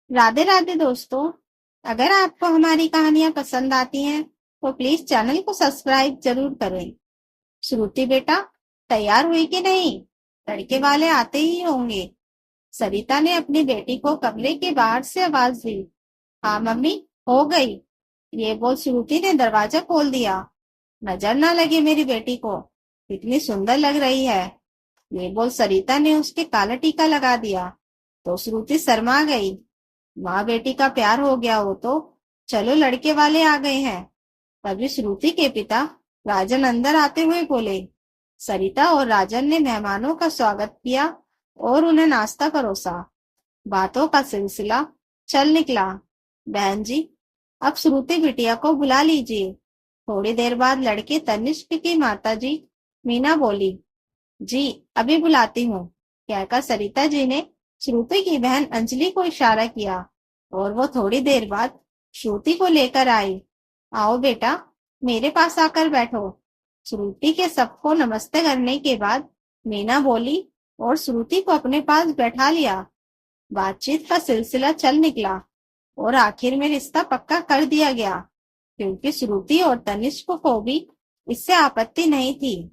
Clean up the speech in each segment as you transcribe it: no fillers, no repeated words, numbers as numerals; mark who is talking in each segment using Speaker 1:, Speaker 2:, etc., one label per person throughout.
Speaker 1: राधे राधे दोस्तों। अगर आपको हमारी कहानियां पसंद आती हैं तो प्लीज चैनल को सब्सक्राइब जरूर करें। श्रुति बेटा, तैयार हुई कि नहीं? लड़के वाले आते ही होंगे। सरिता ने अपनी बेटी को कमरे के बाहर से आवाज दी। हाँ मम्मी, हो गई। ये बोल श्रुति ने दरवाजा खोल दिया। नजर ना लगे मेरी बेटी को, कितनी सुंदर लग रही है। ये बोल सरिता ने उसके काला टीका लगा दिया तो श्रुति शर्मा गई। माँ बेटी का प्यार हो गया हो तो चलो, लड़के वाले आ गए हैं। तभी श्रुति के पिता राजन अंदर आते हुए बोले। सरिता और राजन ने मेहमानों का स्वागत किया और उन्हें नाश्ता परोसा। बातों का सिलसिला चल निकला। बहन जी, अब श्रुति बिटिया को बुला लीजिए। थोड़ी देर बाद लड़के तनिष्क की माता जी मीना बोली। जी, अभी बुलाती हूँ, कहकर सरिता जी ने श्रुति की बहन अंजलि को इशारा किया और वो थोड़ी देर बाद श्रुति को लेकर आई। आओ बेटा, मेरे पास आकर बैठो। श्रुति के सबको नमस्ते करने के बाद मीना बोली और श्रुति को अपने पास बैठा लिया। बातचीत का सिलसिला चल निकला और आखिर में रिश्ता पक्का कर दिया गया, क्योंकि श्रुति और तनिष्क को भी इससे आपत्ति नहीं थी।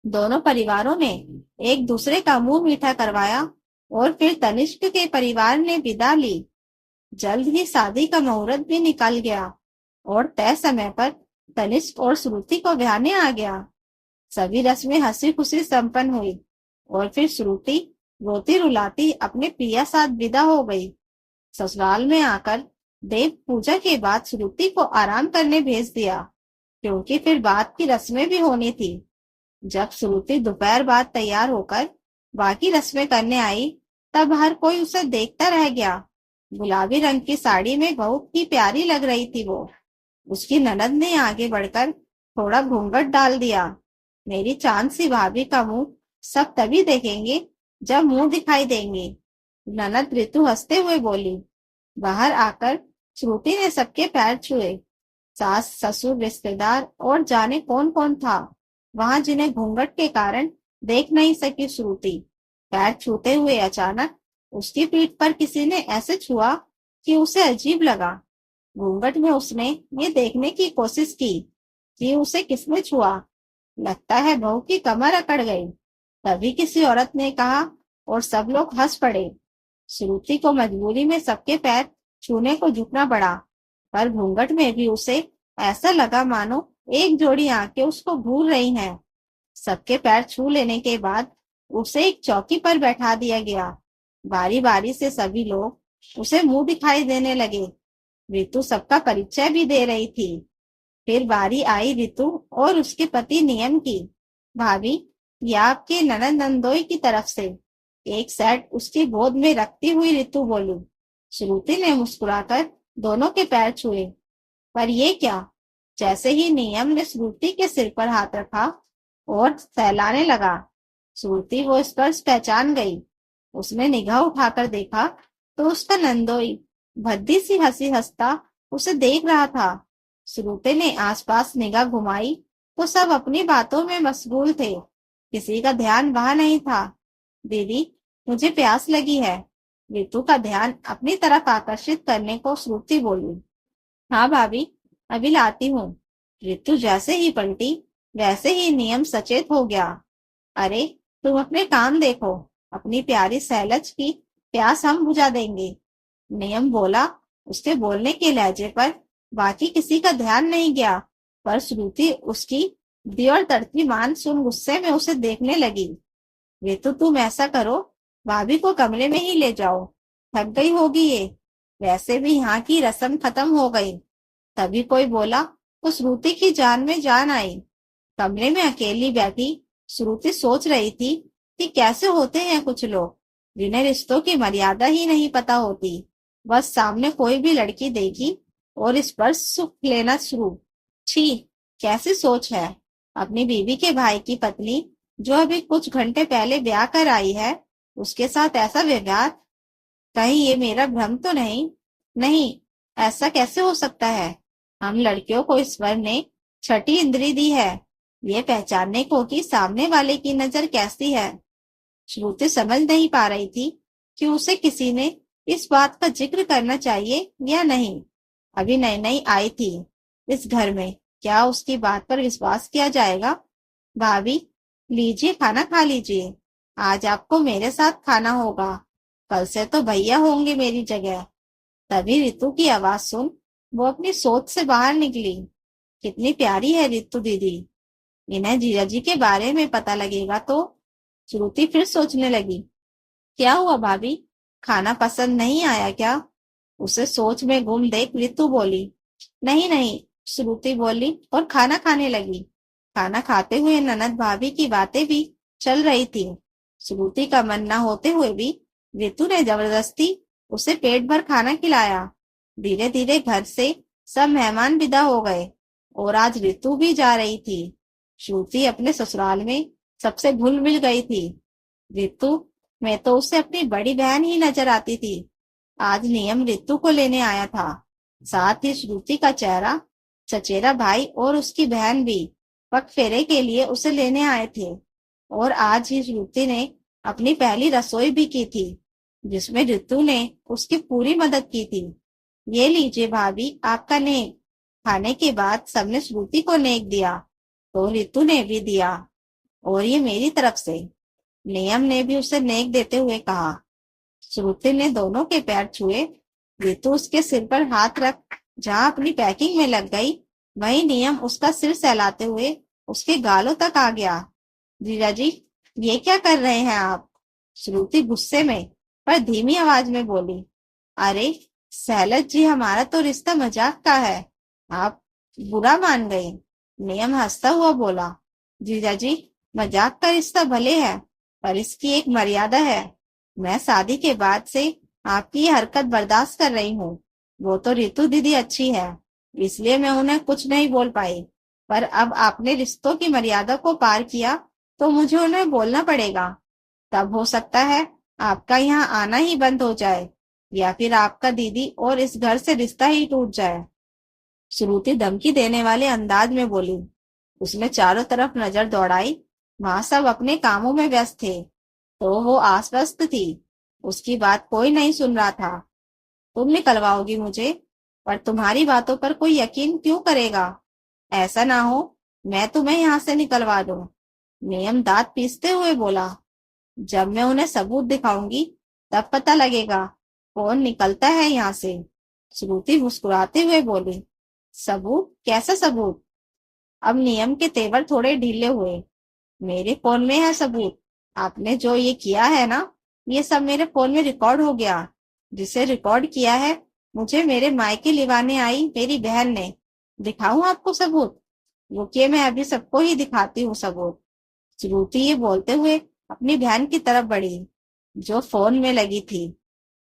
Speaker 1: दोनों परिवारों ने एक दूसरे का मुंह मीठा करवाया और फिर तनिष्क के परिवार ने विदा ली। जल्द ही शादी का मुहूर्त भी निकल गया और तय समय पर तनिष्क और श्रुति को ब्याहने आ गया। सभी रस्में हंसी खुशी संपन्न हुई और फिर श्रुति रोती रुलाती अपने पिया साथ विदा हो गई। ससुराल में आकर देव पूजा के बाद श्रुति को आराम करने भेज दिया, क्योंकि फिर बाद की रस्में भी होनी थी। जब श्रुति दोपहर बाद तैयार होकर बाकी रस्में करने आई, तब हर कोई उसे देखता रह गया। गुलाबी रंग की साड़ी में बहुत ही प्यारी लग रही थी वो। उसकी ननद ने आगे बढ़कर थोड़ा घूंघट डाल दिया। मेरी चांद सी भाभी का मुंह सब तभी देखेंगे जब मुंह दिखाई देंगे, ननद ऋतु हंसते हुए बोली। बाहर आकर श्रुति ने सबके पैर छुए। सास ससुर रिश्तेदार और जाने कौन कौन था वहां, जिन्हें घूंघट के कारण देख नहीं सकी श्रुति। पैर छूते हुए अचानक उसकी पीठ पर किसी ने ऐसे छुआ कि उसे अजीब लगा। घूंघट में उसने ये देखने की कोशिश की कि उसे किसने छुआ। लगता है बहू की कमर अकड़ गई, तभी किसी औरत ने कहा और सब लोग हंस पड़े। श्रुति को मजबूरी में सबके पैर छूने को झुकना पड़ा, पर घूंघट में भी उसे ऐसा लगा मानो एक जोड़ी आंखें उसको घूर रही हैं। सबके पैर छू लेने के बाद उसे एक चौकी पर बैठा दिया गया। बारी बारी से सभी लोग उसे मुंह दिखाई देने लगे। ऋतु सबका परिचय भी दे रही थी। फिर बारी आई ऋतु और उसके पति नियम की। भाभी, ये आपके ननद नंदोई की तरफ से। एक सेट उसकी गोद में रखती हुई ऋतु बोली। श्रुति ने मुस्कुराकर दोनों के पैर छुए। पर ये क्या? जैसे ही नियम ने श्रुति के सिर पर हाथ रखा और सहलाने लगा, श्रुति वो स्पर्श पहचान गई। उसने निगाह उठाकर देखा तो उसका नंदोई भद्दी सी हंसी हंसता उसे देख रहा था। श्रुति ने आसपास निगाह घुमाई तो सब अपनी बातों में मशगूल थे, किसी का ध्यान वहां नहीं था। दीदी, मुझे प्यास लगी है। ऋतु का ध्यान अपनी तरफ आकर्षित करने को श्रुति बोली। हाँ भाभी, अभी लाती हूँ। ऋतु जैसे ही पलटी वैसे ही नियम सचेत हो गया। अरे, तुम अपने काम देखो, अपनी प्यारी सैलज की प्यास हम बुझा देंगे, नियम बोला। उसके बोलने के लहजे पर बाकी किसी का ध्यान नहीं गया, पर श्रुति उसकी दियर तड़ती मान सुन गुस्से में उसे देखने लगी। ऋतु, तुम ऐसा करो, भाभी को कमरे में ही ले जाओ, थक गई होगी ये। वैसे भी यहाँ की रस्म खत्म हो गई। तभी कोई बोला तो श्रुति की जान में जान आई। कमरे में अकेली बैठी श्रुति सोच रही थी कि कैसे होते हैं कुछ लोग जिन्हें रिश्तों की मर्यादा ही नहीं पता होती। बस सामने कोई भी लड़की देखी और इस पर सुख लेना शुरू। छी, कैसी सोच है। अपनी बीवी के भाई की पत्नी, जो अभी कुछ घंटे पहले ब्याह कर आई है, उसके साथ ऐसा व्यवहार। कहीं ये मेरा भ्रम तो नहीं? नहीं, ऐसा कैसे हो सकता है? हम लड़कियों को ईश्वर ने छठी इंद्री दी है, ये पहचानने को कि सामने वाले की नजर कैसी है। श्रुति समझ नहीं पा रही थी कि उसे किसी ने इस बात का जिक्र करना चाहिए या नहीं? अभी नई नई आई थी इस घर में, क्या उसकी बात पर विश्वास किया जाएगा? भाभी, लीजिए खाना खा लीजिए। आज आपको मेरे साथ खाना होगा। कल से तो भैया होंगे मेरी जगह। तभी रितु की आवाज सुन वो अपनी सोच से बाहर निकली। कितनी प्यारी है रितु दीदी। इन्हें जीजा जी के बारे में पता लगेगा तो। श्रुति फिर सोचने लगी, क्या हुआ भाभी, खाना पसंद नहीं आया क्या? उसे सोच में गुम देख रितु बोली, नहीं नहीं। श्रुति बोली और खाना खाने लगी। खाना खाते हुए ननद भाभी की बातें भी चल रही थी। श्रुति का मन न होते हुए भी रितु ने जबरदस्ती उसे पेट भर खाना खिलाया। धीरे धीरे घर से सब मेहमान विदा हो गए और आज रितु भी जा रही थी। श्रुति अपने ससुराल में सबसे घुल मिल गई थी। रितु मैं तो उसे अपनी बड़ी बहन ही नजर आती थी। आज नियम रितु को लेने आया था। साथ ही श्रुति का चेहरा चचेरा भाई और उसकी बहन भी पग फेरे के लिए उसे लेने आए थे। और आज ही श्रुति ने अपनी पहली रसोई भी की थी, जिसमें रितु ने उसकी पूरी मदद की थी। ये लीजिए भाभी आपका नेक। खाने के बाद सबने श्रुति को नेक दिया तो रितु ने भी दिया, और ये मेरी तरफ से। नियम ने भी उसे नेक देते हुए कहा। श्रुति ने दोनों के पैर छुए। रितु उसके सिर पर हाथ रख जहां अपनी पैकिंग में लग गई, वही नियम उसका सिर सहलाते हुए उसके गालों तक आ गया। जीजा जी, ये क्या कर रहे हैं आप? श्रुति गुस्से में पर धीमी आवाज में बोली, अरे सैलज जी, हमारा तो रिश्ता मजाक का है, आप बुरा मान गए। नियम हंसता हुआ बोला, जीजा जी, मजाक का रिश्ता भले है पर इसकी एक मर्यादा है। मैं शादी के बाद से आपकी ये हरकत बर्दाश्त कर रही हूँ। वो तो रितु दीदी अच्छी है, इसलिए मैं उन्हें कुछ नहीं बोल पाई, पर अब आपने रिश्तों की मर्यादा को पार किया तो मुझे उन्हें बोलना पड़ेगा। तब हो सकता है आपका यहाँ आना ही बंद हो जाए, या फिर आपका दीदी और इस घर से रिश्ता ही टूट जाए। श्रुति धमकी देने वाले अंदाज में बोली। उसने चारों तरफ नजर दौड़ाई। वहां सब अपने कामों में व्यस्त थे तो वो आश्वस्त थी। उसकी बात कोई नहीं सुन रहा था। तुम निकलवाओगी मुझे, पर तुम्हारी बातों पर कोई यकीन क्यों करेगा? ऐसा ना हो मैं तुम्हें यहाँ से निकलवा दूं। नियम दांत पीसते हुए बोला, जब मैं उन्हें सबूत दिखाऊंगी तब पता लगेगा कौन निकलता है यहाँ से। श्रुति मुस्कुराते हुए बोली, सबूत? कैसा सबूत? अब नियम के तेवर थोड़े ढीले हुए। मेरे फोन में है सबूत। आपने जो ये किया है ना, ये सब मेरे फोन में रिकॉर्ड हो गया। जिसे रिकॉर्ड किया है मुझे मेरे मायके लिवाने आई मेरी बहन ने। दिखाऊं आपको सबूत? रुकिए, मैं अभी सबको ही दिखाती हूँ सबूत। श्रुति ये बोलते हुए अपनी बहन की तरफ बढ़ी जो फोन में लगी थी।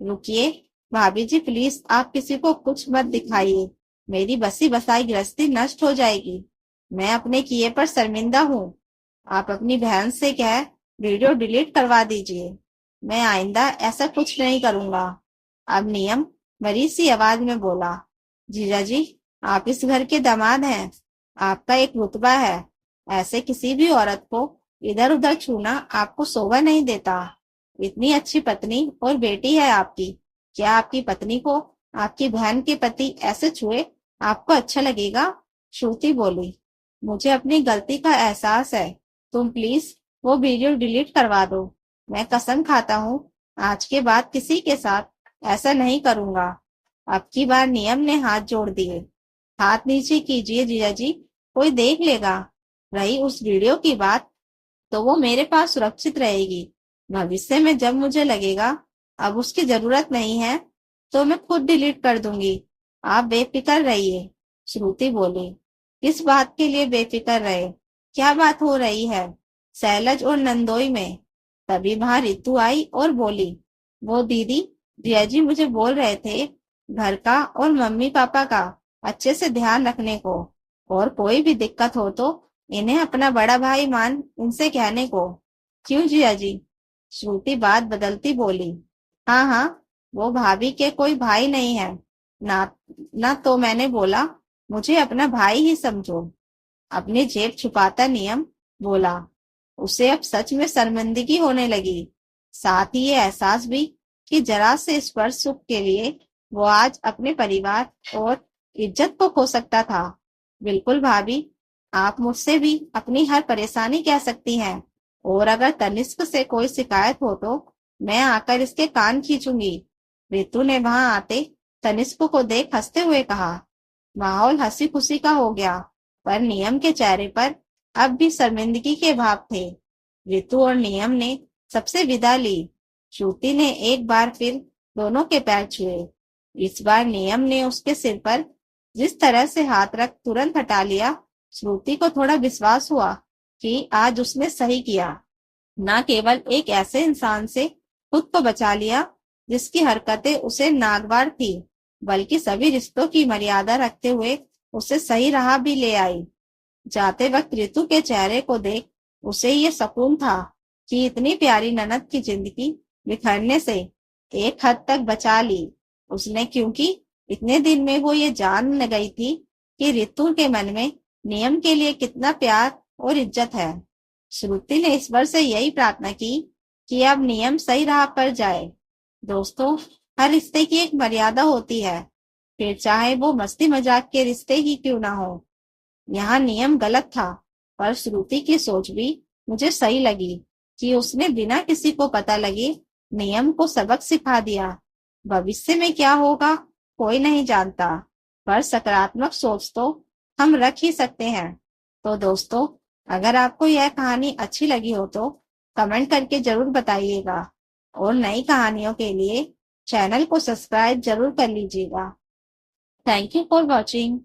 Speaker 1: रुकिए भाभी जी, प्लीज आप किसी को कुछ मत दिखाइए। मेरी बसी बसाई गृहस्थी नष्ट हो जाएगी। मैं अपने किए पर शर्मिंदा हूँ। आप अपनी बहन से कह वीडियो डिलीट करवा दीजिए। मैं आइंदा ऐसा कुछ नहीं करूंगा। अब नियम मरीज सी आवाज में बोला, जीजा जी, आप इस घर के दामाद हैं। आपका एक रुतबा है। ऐसे किसी भी औरत को इधर उधर छूना आपको शोभा नहीं देता। इतनी अच्छी पत्नी और बेटी है आपकी। क्या आपकी पत्नी को आपकी बहन के पति ऐसे छुए आपको अच्छा लगेगा? श्रुति बोली, मुझे अपनी गलती का एहसास है। तुम प्लीज वो वीडियो डिलीट करवा दो। मैं कसम खाता हूँ आज के बाद किसी के साथ ऐसा नहीं करूंगा। अब की बार नियम ने हाथ जोड़ दिए। हाथ नीचे कीजिए जीजा जी, कोई देख लेगा। रही उस वीडियो की बात, तो वो मेरे पास सुरक्षित रहेगी। भविष्य में जब मुझे लगेगा अब उसकी जरूरत नहीं है तो मैं खुद डिलीट कर दूंगी। आप बेफिक्र रहिए। श्रुति बोली, किस बात के लिए बेफिक्र रहे? क्या बात हो रही है? सैलज और नंदोई में। तभी वहां रितु आई और बोली, वो दीदी, जिया जी मुझे बोल रहे थे घर का और मम्मी पापा का अच्छे से ध्यान रखने को, और कोई भी दिक्कत हो तो इन्हें अपना बड़ा भाई मान इनसे कहने को। क्यों जिया जी? श्रुति बात बदलती बोली, हाँ हाँ, वो भाभी के कोई भाई नहीं है ना। ना तो मैंने बोला मुझे अपना भाई ही समझो। अपनी जेब छुपाता नियम बोला। उसे अब सच में शर्मिंदगी होने लगी। साथ ही ये एहसास भी कि जरा से स्पर्श सुख के लिए वो आज अपने परिवार और इज्जत को खो सकता था। बिल्कुल भाभी, आप मुझसे भी अपनी हर परेशानी कह सकती हैं, और अगर तनिष्क से कोई शिकायत हो तो मैं आकर इसके कान खींचूंगी। रितु ने वहां आते तनिष्क को देख हंसते हुए कहा। माहौल हंसी खुशी का हो गया, पर नियम के चेहरे पर अब भी शर्मिंदगी के भाव थे। रितु और नियम ने सबसे विदा ली। श्रुति ने एक बार फिर दोनों के पैर छुए। इस बार नियम ने उसके सिर पर जिस तरह से हाथ रख तुरंत हटा लिया, श्रुति को थोड़ा विश्वास हुआ कि आज उसने सही किया। न केवल एक ऐसे इंसान से खुद को बचा लिया जिसकी हरकतें उसे नागवार थी, बल्कि सभी रिश्तों की मर्यादा रखते हुए उसे सही राह भी ले आई। जाते वक्त रितु के चेहरे को देख उसे ये सुकून था कि इतनी प्यारी ननद की जिंदगी बिखरने से एक हद तक बचा ली उसने, क्योंकि इतने दिन में वो ये जान न गई थी कि रितु के मन में नियम के लिए कितना प्यार और इज्जत है। श्रुति ने ईश्वर से यही प्रार्थना की कि अब नियम सही राह पर जाए। दोस्तों, हर रिश्ते की एक मर्यादा होती है, फिर चाहे वो मस्ती मजाक के रिश्ते ही क्यों ना हो। यहाँ नियम गलत था, पर श्रुति की सोच भी मुझे सही लगी कि उसने बिना किसी को पता लगे नियम को सबक सिखा दिया। भविष्य में क्या होगा कोई नहीं जानता, पर सकारात्मक सोच तो हम रख ही सकते हैं। तो दोस्तों, अगर आपको यह कहानी अच्छी लगी हो तो कमेंट करके जरूर बताइएगा, और नई कहानियों के लिए चैनल को सब्सक्राइब जरूर कर लीजिएगा। Thank you for watching.